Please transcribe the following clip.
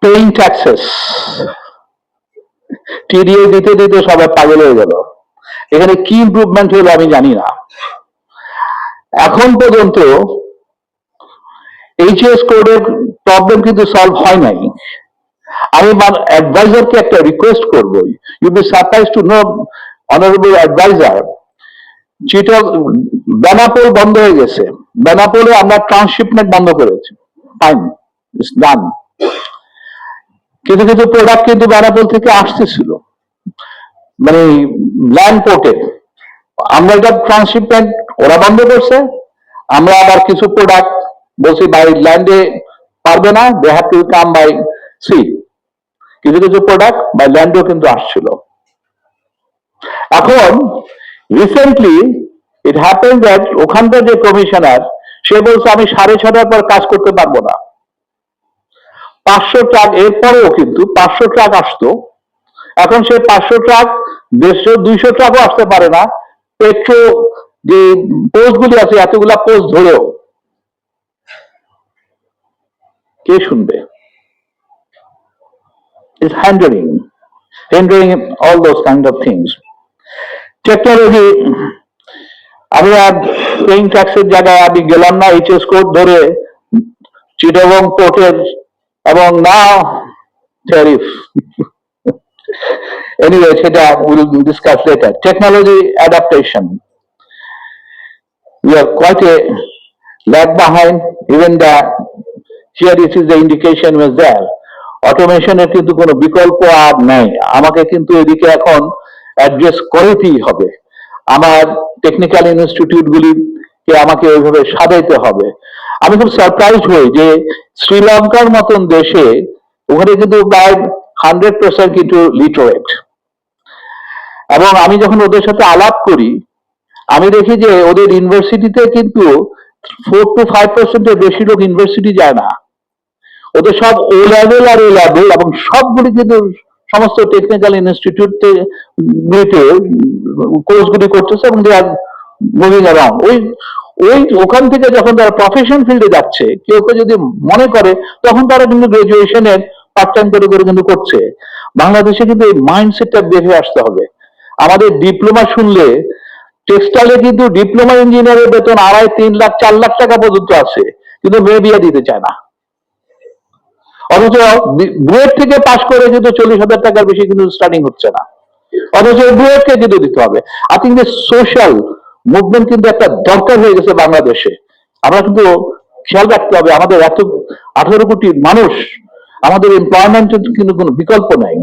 Paying taxes, TDA দিতে দিতে সবাই পাগল হয়ে গেল। এখানে কি ইমপ্রুভমেন্ট হলো আমি জানি না। এখন পর্যন্ত এইচএস কোডের প্রবলেম কিন্তু সলভ হয় নাই। আমি অ্যাডভাইজারকে একটা রিকোয়েস্ট করবো, you be surprise to know honourable adviser, যেটা বেনাপোল বন্ধ হয়ে গেছে, বেনাপোলে আমরা ট্রান্সশিপমেন্ট বন্ধ করেছি, ফাইন, ইটস ডান। কিছু কিছু প্রোডাক্ট কিন্তু বেনাপোল থেকে আসতেছিল, মানে ল্যান্ড পোর্টে, আমরা এটা ট্রান্সশিপমেন্ট ওরা বন্ধ করছে, আমরা আবার কিছু প্রোডাক্ট বলছি বাই ল্যান্ডে পারবে না, they have to come by sea. কিছু কিছু প্রোডাক্ট বাই ল্যান্ডেও কিন্তু আসছিল। এখন রিসেন্টলি ইট হ্যাপেন দ্যাট ওখানকার যে কমিশনার, সে বলছে আমি 6:30টার পর কাজ করতে পারবো না। 500 ট্রাক, এরপরেও কিন্তু 500 ট্রাক আসতো, এখন সে 500 ট্রাক 150 200 ট্রাকও আসতে পারে না। পেট্রো যে পোস্ট গুলি আছে এতগুলা পোস্ট ধরেও কে শুনবে? It's hindering all those kind of things. Technology, আমি আর পেইং ট্যাক্সের জায়গায় আমি গেলাম না, এইচএস কোড ধরে চিটাগং পোর্টের, এবং না ট্যারিফ। Anyway, সেটা we'll discuss later. Technology adaptation. We are quite a lag behind, even here this is the indication was there. অটোমেশনের কিন্তু কোনো বিকল্প আর নাই, আমাকে কিন্তু এদিকে এখন অ্যাড্রেস করতেই হবে। আমার টেকনিক্যাল ইনস্টিটিউট গুলিকে আমাকে ওইভাবে সাজাইতে হবে। আমি খুব সারপ্রাইজ হই যে শ্রীলঙ্কার মতন দেশে ওখানে কিন্তু প্রায় 100% কিন্তু লিটারেট, এবং আমি যখন ওদের সাথে আলাপ করি আমি দেখি যে ওদের ইউনিভার্সিটিতে কিন্তু 4 to 5% এর বেশি লোক ইউনিভার্সিটি যায় না। ওদের সব ও লেভেল আর এ লেভেল, এবং সবগুলি কিন্তু সমস্ত টেকনিক্যাল ইনস্টিটিউটে কোর্সগুলি করতেছে, এবং দে আর মুভিং অ্যারাউন্ড। ওই ওখান থেকে যখন তারা প্রফেশন ফিল্ডে যাচ্ছে, কেউ কেউ যদি মনে করে, তখন তারা কিন্তু গ্রাজুয়েশনের পার্ট টাইম করে করে কিন্তু করছে। বাংলাদেশে কিন্তু এই মাইন্ডসেটটা বের হয়ে আসতে হবে। আমাদের ডিপ্লোমা শুনলে, টেক্সটাইলে কিন্তু ডিপ্লোমা ইঞ্জিনিয়ারের বেতন 2.5, 3 লাখ 4 লাখ টাকা পর্যন্ত আছে, কিন্তু মেয়ে বিয়ে দিতে চায় না। অথচ বুয়েট থেকে পাশ করে কিন্তু 40,000 টাকার বেশি কিন্তু স্টার্টিং হচ্ছে না, অথচ বুয়েটকে কিন্তু দিতে হবে। আই থিঙ্ক যে সোশ্যাল মুভমেন্ট কিন্তু একটা দরকার হয়ে গেছে বাংলাদেশে। আমরা কিন্তু খেয়াল রাখতে হবে, আমাদের এত 18 কোটি মানুষ, আমাদের এমপ্লয়মেন্টের কিন্তু কোনো বিকল্প নাই।